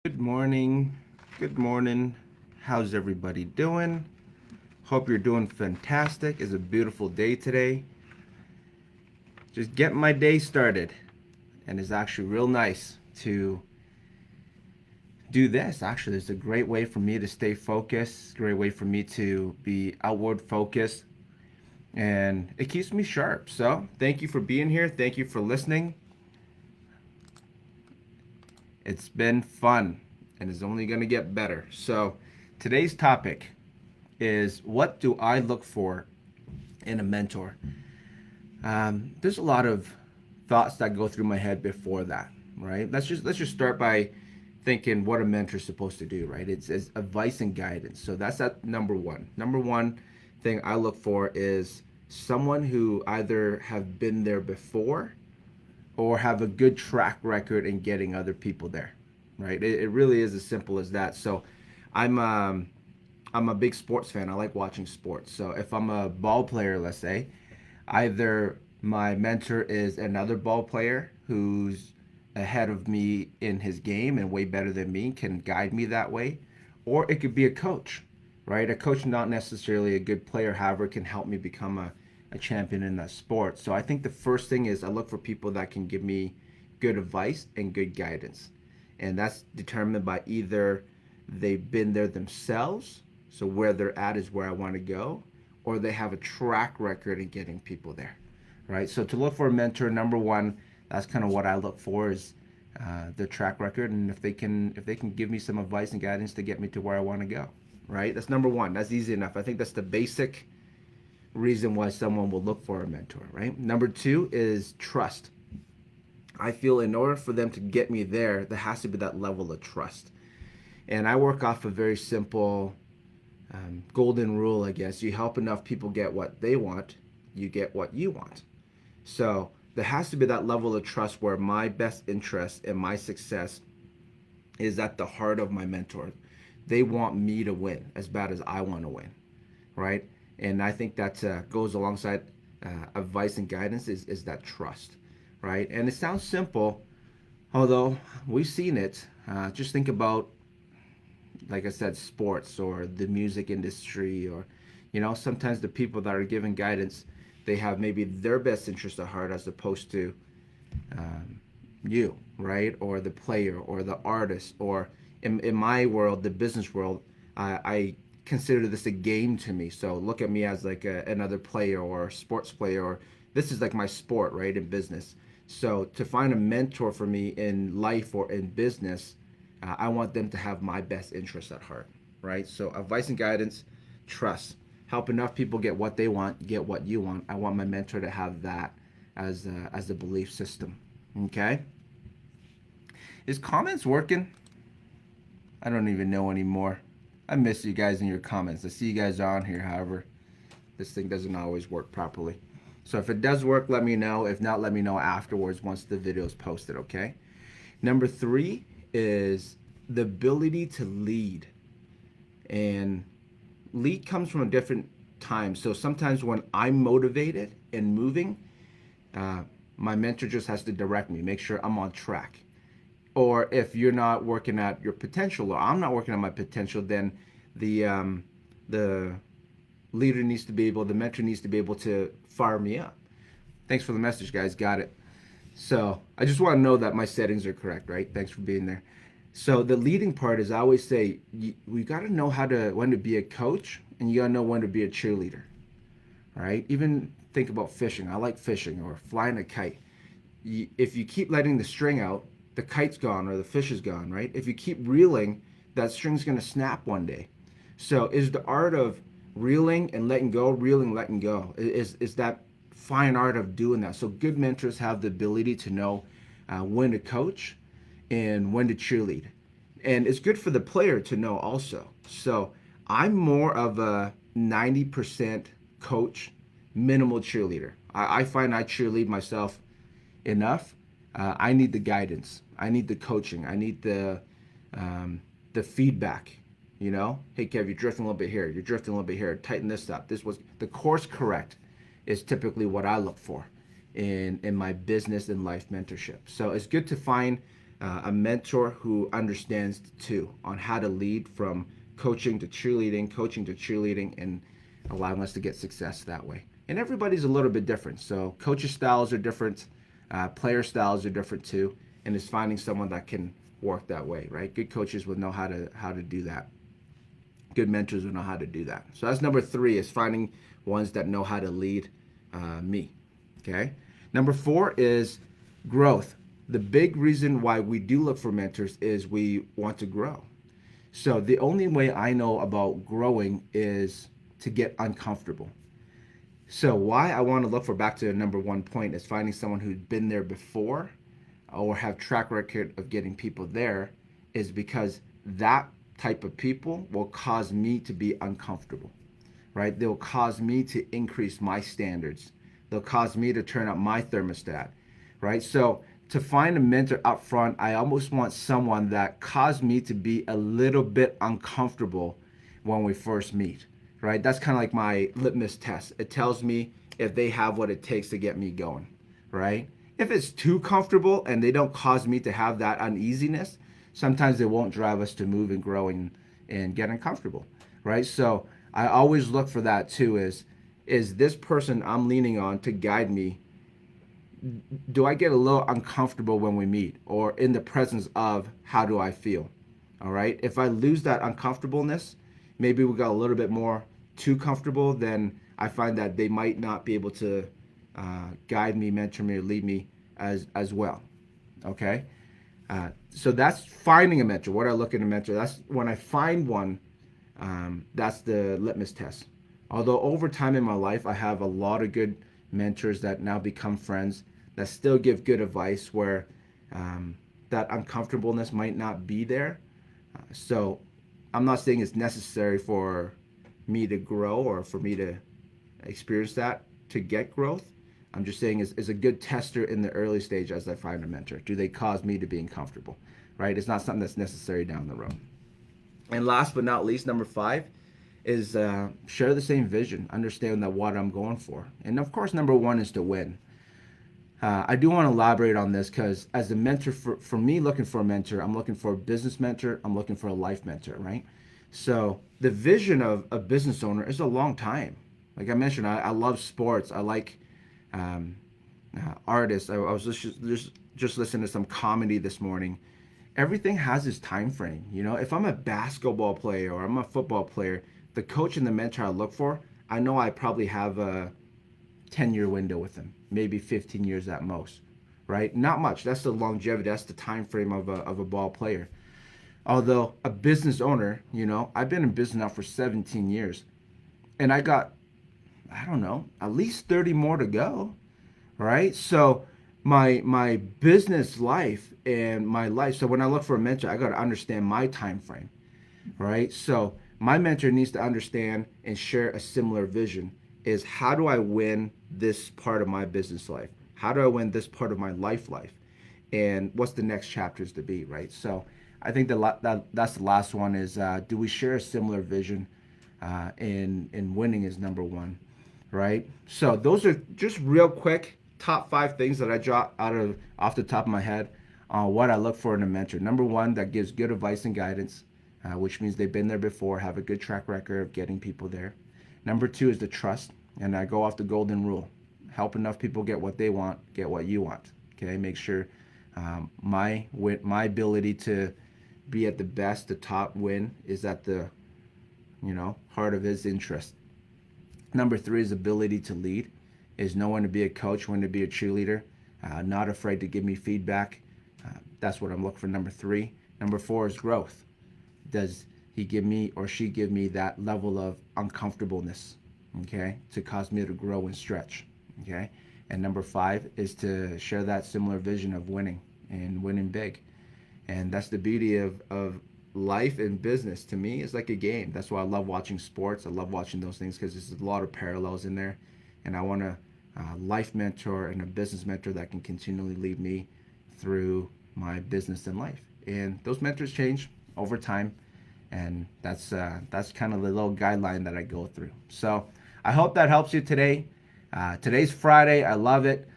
Good morning. Good morning. How's everybody doing? Hope you're doing fantastic. It's a beautiful day today. Just getting my day started. And it's actually real nice to do this. Actually, it's a great way for me to stay focused, great way for me to be outward focused, and it keeps me sharp. So, thank you for being here. Thank you for listening. It's been fun and it's only going to get better. So, today's topic is what do I look for in a mentor? There's a lot of thoughts that go through my head before that, right? Let's just start by thinking what a mentor is supposed to do, right? It's advice and guidance. So that's that number one. Number one thing I look for is someone who either have been there before or have a good track record in getting other people there, right? It really is as simple as that. So I'm um, I'm a big sports fan. I like watching sports. So if I'm a ball player, let's say, either my mentor is another ball player who's ahead of me in his game and way better than me, can guide me that way, or it could be a coach, right? A coach, not necessarily a good player, however, can help me become a champion in that sport. So I think the first thing is I look for people that can give me good advice and good guidance. And that's determined by either they've been there themselves, so where they're at is where I want to go, or they have a track record in getting people there, right? So to look for a mentor, number one, that's kind of what I look for is their track record, and if they can give me some advice and guidance to get me to where I want to go, right? That's number one. That's easy enough. I think that's the basic reason why someone will look for a mentor, right? Number two is trust. I feel in order for them to get me there has to be that level of trust. And I work off a very simple golden rule, I guess. You help enough people get what they want, you get what you want. So there has to be that level of trust where my best interest and my success is at the heart of my mentor. They want me to win as bad as I want to win, right? And I think that goes alongside advice and guidance is that trust, right? And it sounds simple, although we've seen it. Just think about, like I said, sports or the music industry, or sometimes the people that are giving guidance, they have maybe their best interest at heart as opposed to you, right? Or the player or the artist, or in my world, the business world, I consider this a game to me. So look at me as like another player or a sports player, or this is like my sport, right? In business. So to find a mentor for me in life or in business, I want them to have my best interests at heart, right? So advice and guidance, trust. Help enough people get what they want, get what you want. I want my mentor to have that as a belief system. Okay? Is comments working? I don't even know anymore. I miss you guys in your comments. I see you guys on here, however, this thing doesn't always work properly. So if it does work, let me know. If not, let me know afterwards once the video is posted, okay? Number three is the ability to lead. And lead comes from a different time. So sometimes when I'm motivated and moving, my mentor just has to direct me, make sure I'm on track. Or if you're not working at your potential, or I'm not working at my potential, then the leader needs to be able, the mentor needs to be able to fire me up. Thanks for the message, guys. Got it. So I just want to know that my settings are correct, right? Thanks for being there. So the leading part is I always say we got to know when to be a coach, and you got to know when to be a cheerleader, right? Even think about fishing. I like fishing or flying a kite. If you keep letting the string out, the kite's gone or the fish is gone, right? If you keep reeling, that string's going to snap one day. So is the art of reeling and letting go, reeling, letting go, is that fine art of doing that. So good mentors have the ability to know when to coach and when to cheerlead. And it's good for the player to know also. So I'm more of a 90% coach, minimal cheerleader. I find I cheerlead myself enough. I need the guidance. I need the coaching. I need the feedback. Hey Kev, you're drifting a little bit here. You're drifting a little bit here. Tighten this up. This was the course correct. Is typically what I look for in my business and life mentorship. So it's good to find a mentor who understands the two on how to lead from coaching to cheerleading, and allowing us to get success that way. And everybody's a little bit different. So coaches' styles are different, player styles are different too, and it's finding someone that can work that way, right? Good coaches will know how to do that. Good mentors will know how to do that. So that's number 3, is finding ones that know how to lead me. Okay. Number 4 is growth. The big reason why we do look for mentors is we want to grow. So the only way I know about growing is to get uncomfortable. So why I want to look for, back to the number 1 point, is finding someone who's been there before or have track record of getting people there, is because that type of people will cause me to be uncomfortable, right? They'll cause me to increase my standards. They'll cause me to turn up my thermostat, right? So to find a mentor up front, I almost want someone that caused me to be a little bit uncomfortable when we first meet, right? That's kind of like my litmus test. It tells me if they have what it takes to get me going, right? If it's too comfortable and they don't cause me to have that uneasiness, sometimes they won't drive us to move and grow and get uncomfortable, right? So I always look for that too, is this person I'm leaning on to guide me, do I get a little uncomfortable when we meet, or in the presence of, how do I feel? All right. If I lose that uncomfortableness, maybe we got a little bit more too comfortable, then I find that they might not be able to guide me, mentor me, or lead me as well. Okay. So that's finding a mentor. What I look at a mentor, that's when I find one, that's the litmus test. Although over time in my life, I have a lot of good mentors that now become friends that still give good advice where that uncomfortableness might not be there. So I'm not saying it's necessary for me to grow or for me to experience that to get growth. I'm just saying is a good tester in the early stage as I find a mentor. Do they cause me to be uncomfortable, right? It's not something that's necessary down the road. And last but not least, number 5 is share the same vision, understand that what I'm going for. And of course, number 1 is to win. I do want to elaborate on this because as a mentor, for me looking for a mentor, I'm looking for a business mentor, I'm looking for a life mentor, right? So the vision of a business owner is a long time. Like I mentioned, I love sports. I like artists. I was just listening to some comedy this morning. Everything has its time frame. You know, if I'm a basketball player or I'm a football player, the coach and the mentor I look for, I know I probably have a 10-year window with them, maybe 15 years at most, right? Not much. That's the longevity. That's the time frame of a ball player. Although a business owner, you know, I've been in business now for 17 years, and I got, I don't know, at least 30 more to go, right? So my business life and my life. So when I look for a mentor, I got to understand my time frame, right? So my mentor needs to understand and share a similar vision. Is how do I win this part of my business life? How do I win this part of my life? And what's the next chapters to be, right? So I think that's the last one is do we share a similar vision? In winning is number 1, right? So those are just real quick top 5 things that I jot off the top of my head on what I look for in a mentor. Number 1, that gives good advice and guidance, which means they've been there before, have a good track record of getting people there. Number 2 is the trust, and I go off the golden rule. Help enough people get what they want, get what you want. Okay, make sure my ability to be at the best, the top win, is at the heart of his interest. Number 3 is ability to lead, is know when to be a coach, when to be a cheerleader, not afraid to give me feedback. That's what I'm looking for. Number 3. Number 4 is growth. Does he give me or she give me that level of uncomfortableness, okay, to cause me to grow and stretch, okay? And number 5 is to share that similar vision of winning and winning big. And that's the beauty of life and business. To me, it's like a game. That's why I love watching sports. I love watching those things because there's a lot of parallels in there. And I want a life mentor and a business mentor that can continually lead me through my business and life. And those mentors change over time. And that's kind of the little guideline that I go through. So I hope that helps you today. Today's Friday. I love it.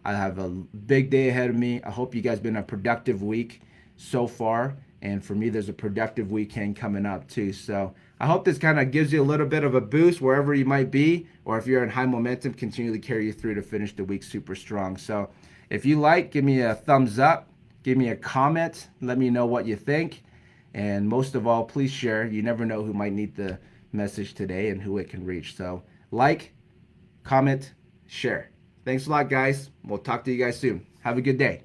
I have a big day ahead of me. I hope you guys been a productive week so far. And for me, there's a productive weekend coming up too. So I hope this kind of gives you a little bit of a boost wherever you might be, or if you're in high momentum, continue to carry you through to finish the week super strong. So if you like, give me a thumbs up, give me a comment, let me know what you think. And most of all, please share. You never know who might need the message today and who it can reach. So like, comment, share. Thanks a lot, guys. We'll talk to you guys soon. Have a good day.